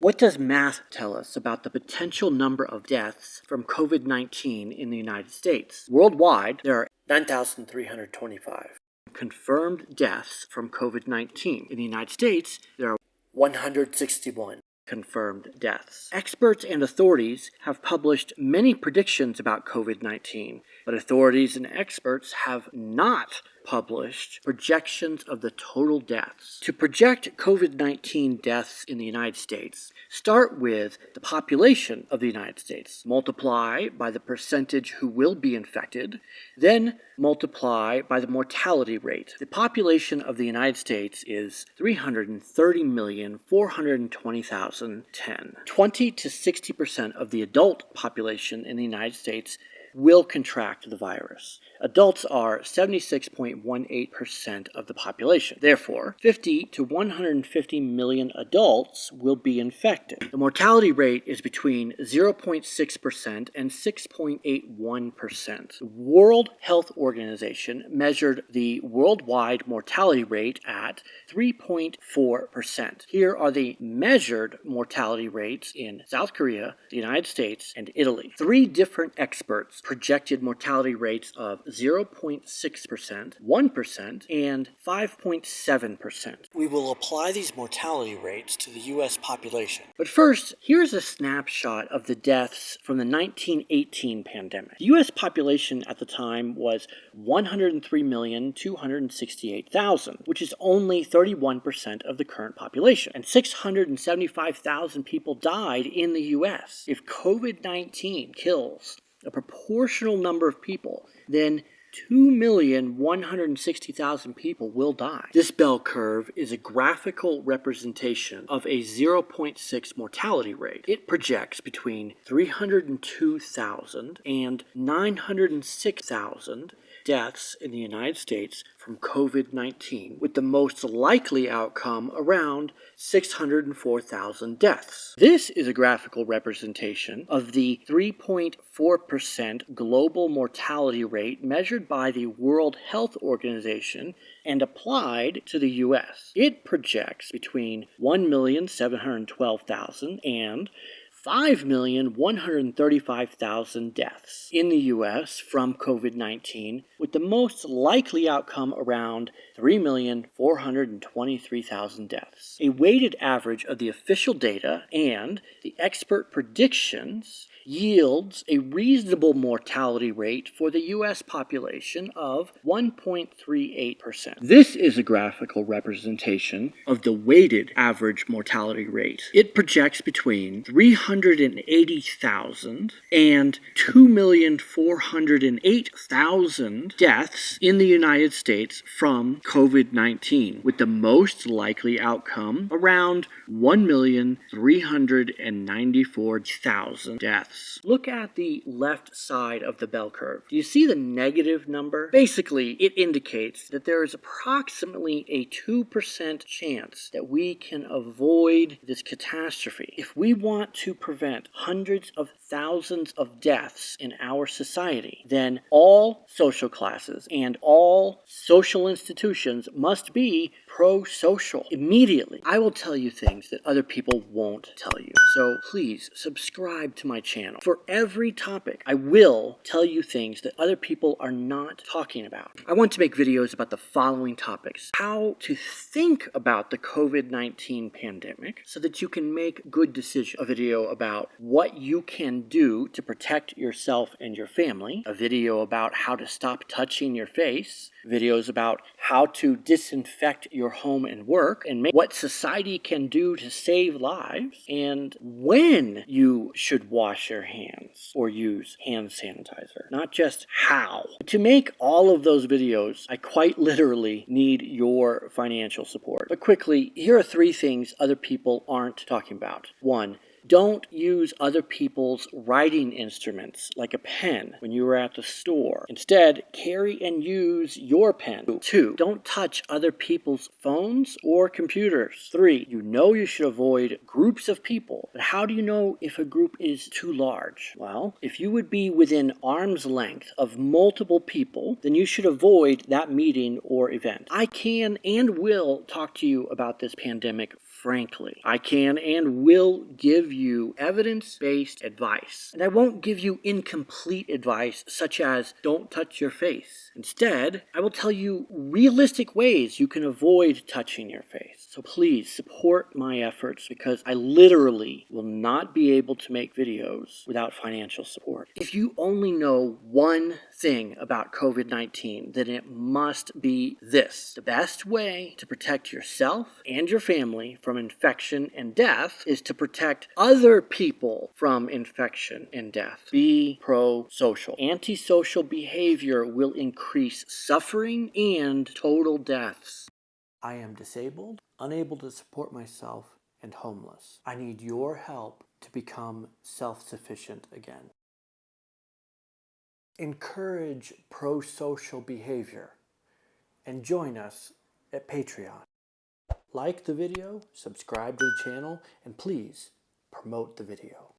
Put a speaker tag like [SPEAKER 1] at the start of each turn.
[SPEAKER 1] What does math tell us about the potential number of deaths from COVID-19 in the United States? Worldwide, there are 9,325 confirmed deaths from COVID-19. In the United States, there are 161 confirmed deaths. Experts and authorities have published many predictions about COVID-19, but authorities and experts have not published projections of the total deaths. To project COVID-19 deaths in the United States, start with the population of the United States, multiply by the percentage who will be infected, then multiply by the mortality rate. The population of the United States is 330,420,010. 20 to 60% of the adult population in the United States will contract the virus. Adults are 76.18% of the population. Therefore, 50 to 150 million adults will be infected. The mortality rate is between 0.6% and 6.81%. The World Health Organization measured the worldwide mortality rate at 3.4%. Here are the measured mortality rates in South Korea, the United States, and Italy. 3 different experts projected mortality rates of 0.6%, 1%, and 5.7%. We will apply these mortality rates to the U.S. population. But first, here's a snapshot of the deaths from the 1918 pandemic. The U.S. population at the time was 103,268,000, which is only 31% of the current population, and 675,000 people died in the U.S. If COVID-19 kills a proportional number of people, then 2,160,000 people will die. This bell curve is a graphical representation of a 0.6 mortality rate. It projects between 302,000 and 906,000 deaths in the United States from COVID-19, with the most likely outcome around 604,000 deaths. This is a graphical representation of the 3.4% global mortality rate measured by the World Health Organization and applied to the U.S. It projects between 1,712,000 and 5,135,000 deaths in the U.S. from COVID-19, with the most likely outcome around 3,423,000 deaths. A weighted average of the official data and the expert predictions yields a reasonable mortality rate for the U.S. population of 1.38%. This is a graphical representation of the weighted average mortality rate. It projects between 380,000 and 2,408,000 deaths in the United States from COVID-19, with the most likely outcome around 1,394,000 deaths. Look at the left side of the bell curve. Do you see the negative number? Basically, it indicates that there is approximately a 2% chance that we can avoid this catastrophe. If we want to prevent hundreds of thousands of deaths in our society, then all social classes and all social institutions must be pro-social immediately. I will tell you things that other people won't tell you. So please subscribe to my channel. For every topic, I will tell you things that other people are not talking about. I want to make videos about the following topics: how to think about the COVID-19 pandemic so that you can make good decisions. A video about what you can do to protect yourself and your family. A video about how to stop touching your face. Videos about how to disinfect your home and work, and what society can do to save lives, and when you should wash your hands or use hand sanitizer, not just how. To make all of those videos, I quite literally need your financial support. But quickly, here are 3 things other people aren't talking about. 1. Don't use other people's writing instruments like a pen when you are at the store. Instead, carry and use your pen. 2. Don't touch other people's phones or computers. 3. You know you should avoid groups of people, but how do you know if a group is too large? Well, if you would be within arm's length of multiple people, then you should avoid that meeting or event. I can and will talk to you about this pandemic frankly. I can and will give you evidence-based advice. And I won't give you incomplete advice such as don't touch your face. Instead, I will tell you realistic ways you can avoid touching your face. So please support my efforts because I literally will not be able to make videos without financial support. If you only know one thing about COVID-19, then it must be this. The best way to protect yourself and your family from infection and death is to protect other people from infection and death. Be pro-social. Antisocial behavior will increase suffering and total deaths. I am disabled, unable to support myself, and homeless. I need your help to become self-sufficient again. Encourage pro-social behavior and join us at Patreon. Like the video, subscribe to the channel, and please promote the video.